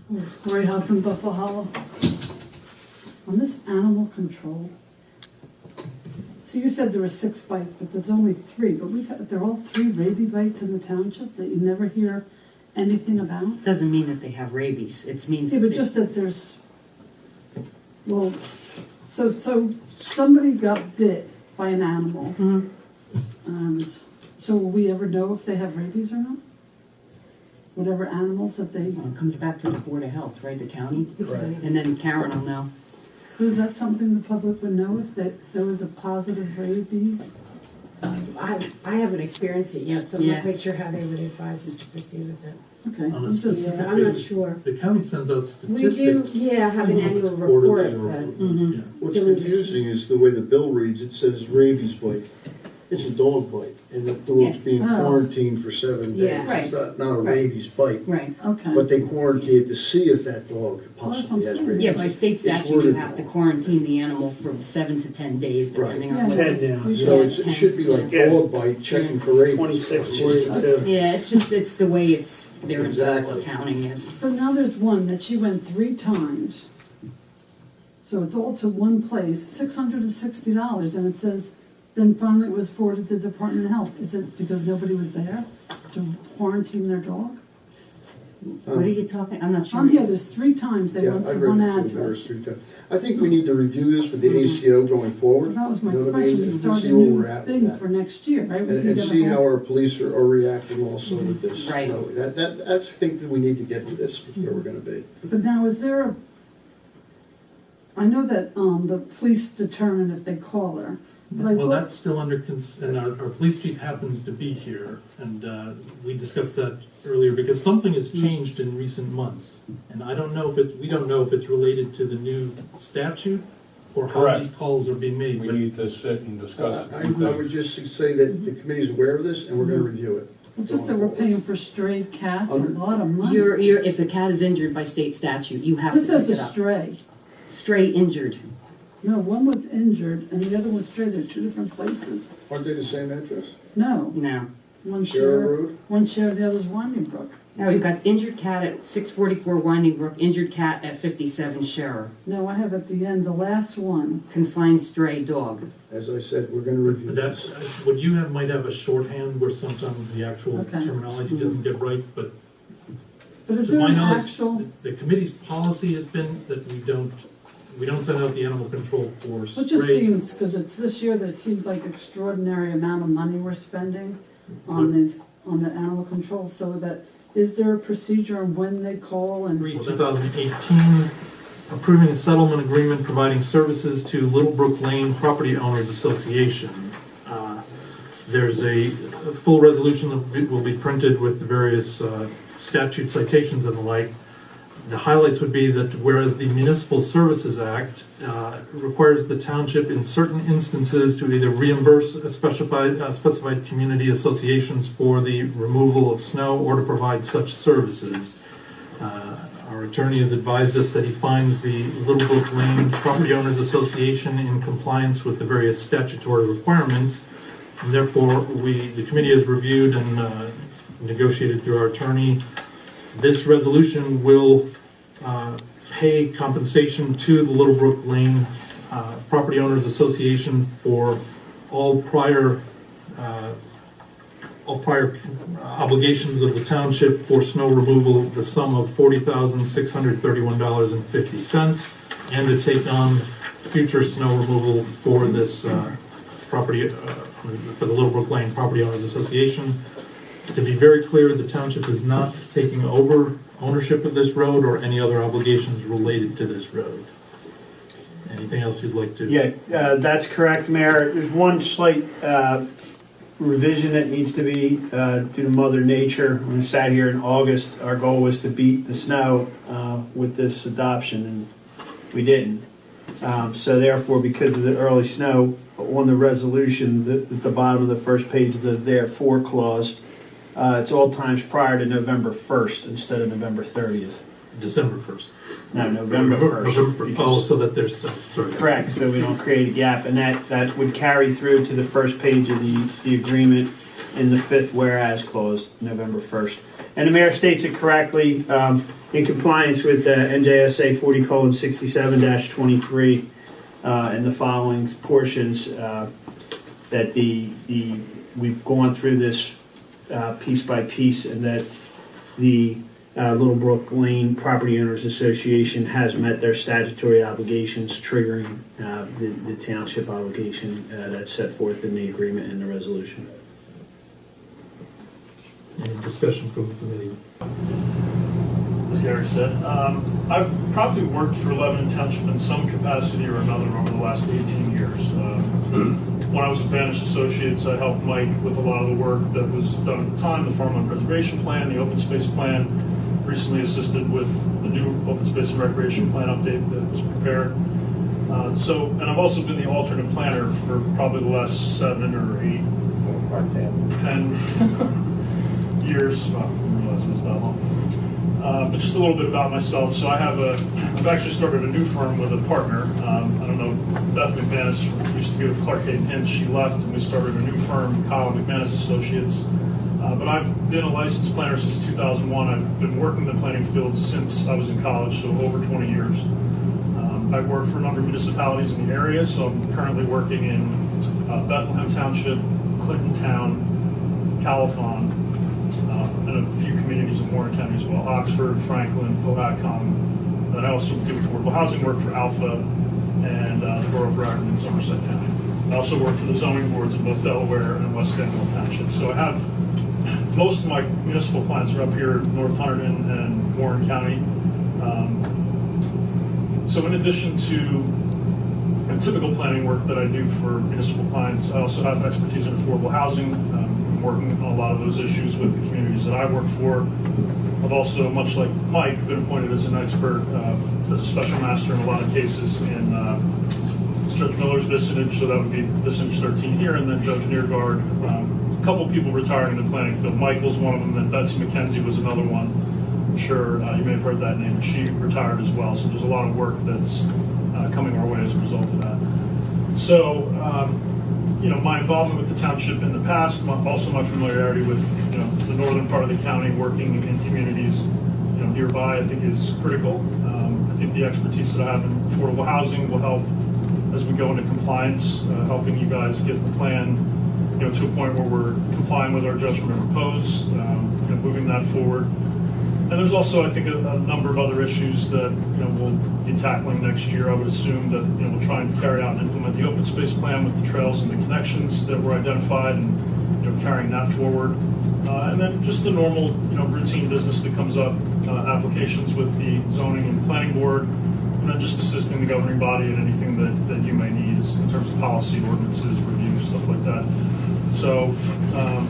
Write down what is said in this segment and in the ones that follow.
Roy Huff from Buffalo Hollow. On this animal control, so you said there were 6 bites, but there's only 3. But they're all 3 rabies bites in the township that you never hear anything about? Doesn't mean that they have rabies. It means Yeah, but just that there's, well, so somebody got bit by an animal. Mhm. And so will we ever know if they have rabies or not? Whatever animals that they, Well, it comes back to the Board of Health, right, the county? Right. And then Karen will know. is that something the public would know if there was a positive rabies? I haven't experienced it yet, so I'm Yeah. not quite sure how they would advise us to proceed with it. Okay, On a I'm just, specific I'm not basis. sure. The county sends out We do, statistics. yeah, have an I don't know if annual it's quarterly report, or- but yeah. What's There was a- confusing is the way the bill reads, it says rabies bite. It's a dog bite, and the dog's Yeah. being Oh. quarantined for 7 days. Yeah. It's not a Right. rabies bite, Right. okay. but they quarantine it to see if that dog possibly has saying. rabies. Yeah, by state It's statute, you worded have to wrong. quarantine the animal for 7 to 10 days, depending Right. on Yeah. what. 10 now. So it should be like Yeah. dog bite, checking for rabies. 26, It's just- 42. Yeah, it's the way their internal Exactly. accounting is. But now there's one that she went 3 times. So it's all to one place, $660, and it says, then finally it was forwarded to the Department of Health. Is it because nobody was there to quarantine their dog? What are you talking, I'm not sure. On here, there's 3 times they Yeah, went I to read one it too, there was address. 3 times. I think we need to review this with the ACO going forward. That was my You know what I mean? question, to And start see a where new we're at with thing that. for next year, right? We can And get a see whole- how our police are reacting also with this. Right. So that's, I think that we need to get to this, where we're gonna be. But now, is there a, I know that the police determine if they call her, but I Well, thought, that's still under, and our police chief happens to be here, and we discussed that earlier, because something has changed in recent months. And I don't know if we don't know if it's related to the new statute, or how Correct. these calls are being made. We But need to sit and discuss I it. would just say that the committee's aware of this, and we're gonna review it. just that we're paying for stray cats, a lot of money. If the cat is injured by state statute, you have to This pick says it a up. stray. Stray injured. No, one was injured and the other was stray. They're 2 different places. Aren't they the same address? No, No. one Share share, Road? one share, the other's Winding Brook. No, you've got injured cat at 644 Winding Brook, injured cat at 57 Sharer, No, I have at the end, the last one. confined stray dog. As I said, we're gonna review But this. that's, what you have might have a shorthand where sometimes the actual Okay. terminology doesn't get right, but But is to there my an knowledge, actual, the committee's policy has been that we don't send out the animal control for it just stray. seems, because it's this year, that seems like extraordinary amount of money we're spending on these, on the animal control, so that, is there a procedure on when they call and? 2018, approving a settlement agreement providing services to Little Brook Lane Property Owners Association. There's a full resolution that will be printed with the various statute citations and the like. The highlights would be that whereas the Municipal Services Act requires the township in certain instances to either reimburse a specified community associations for the removal of snow or to provide such services. Our attorney has advised us that he finds the Little Brook Lane Property Owners Association in compliance with the various statutory requirements. And therefore, the committee has reviewed and negotiated through our attorney. This resolution will pay compensation to the Little Brook Lane Property Owners Association for all prior obligations of the township for snow removal, the sum of $40,631.50, and to take on future snow removal for this property, for the Little Brook Lane Property Owners Association. To be very clear, the township is not taking over ownership of this road or any other obligations related to this road. Anything else you'd like to? Yeah, that's correct, Mayor. There's one slight revision that needs to be due to Mother Nature. When we sat here in August, our goal was to beat the snow with this adoption, and we didn't. So therefore, because of the early snow, on the resolution, at the bottom of the first page of the therefore clause, it's all times prior to November 1st instead of November 30th. December 1st. No, November 1st. Oh, because- so that there's, sorry. Correct, so we don't create a gap, and that would carry through to the first page of the agreement in the 5th whereas clause, November 1st. And the mayor states it correctly, in compliance with NJSA 40:67-23, and the following portions, that we've gone through this piece by piece, and that the Little Brook Lane Property Owners Association has met their statutory obligations, triggering the township obligation that's set forth in the agreement and the resolution. Any discussion from the committee? As Gary said, I've probably worked for Lebanon Township in some capacity or another over the last 18 years. When I was at Banish Associates, I helped Mike with a lot of the work that was done at the time, the Farmland Preservation Plan, the Open Space Plan. Recently assisted with the new Open Space and Recreation Plan update that was prepared. And I've also been the alternate planner for probably the last 7 or 8, 10 years. Well, I didn't realize it was that long. But just a little bit about myself. So I've actually started a new firm with a partner. I don't know, Beth McManus used to be with Clark Hayden Hinch. She left, and we started a new firm, Kyle McManus Associates. But I've been a licensed planner since 2001. I've been working in the planning field since I was in college, so over 20 years. I've worked for a number of municipalities in the area, so I'm currently working in Bethlehem Township, Clinton Town, Califon, and a few communities in Warren County as well, Oxford, Franklin, Powhatan. And I also do affordable housing work for Alpha and the Borough of Raritan in Somerset County. I also work for the zoning boards in both Delaware and West Stanwell Township. So I have most of my municipal clients are up here in North Hunterdon and Warren County. So in addition to typical planning work that I do for municipal clients, I also have expertise in affordable housing. I'm working on a lot of those issues with the communities that I work for. I've also, much like Mike, been appointed as an expert, as a special master in a lot of cases in Judge Miller's vicinage, so that would be vicinage 13 here, and then Judge Neergaard. A couple people retiring in the planning field. Michael's one of them, and Betsy McKenzie was another one. I'm sure you may have heard that name, and she retired as well. So there's a lot of work that's coming our way as a result of that. So, my involvement with the township in the past, also my familiarity with, the northern part of the county, working in communities, nearby, I think is critical. I think the expertise that I have in affordable housing will help as we go into compliance, helping you guys get the plan, to a point where we're complying with our judgment of repose, moving that forward. And there's also, I think, a number of other issues that, we'll be tackling next year. I would assume that, we'll try and carry out and implement the open space plan with the trails and the connections that were identified, and, carrying that forward. And then just the normal, routine business that comes up, applications with the zoning and planning board, and then just assisting the governing body in anything that you may need in terms of policy, ordinances, reviews, stuff like that. So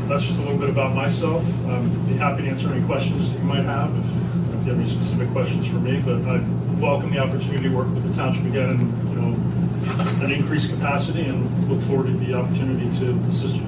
that's just a little bit about myself. I'd be happy to answer any questions that you might have if you have any specific questions for me. But I welcome the opportunity to work with the township again in an increased capacity, and look forward to the opportunity to assist you.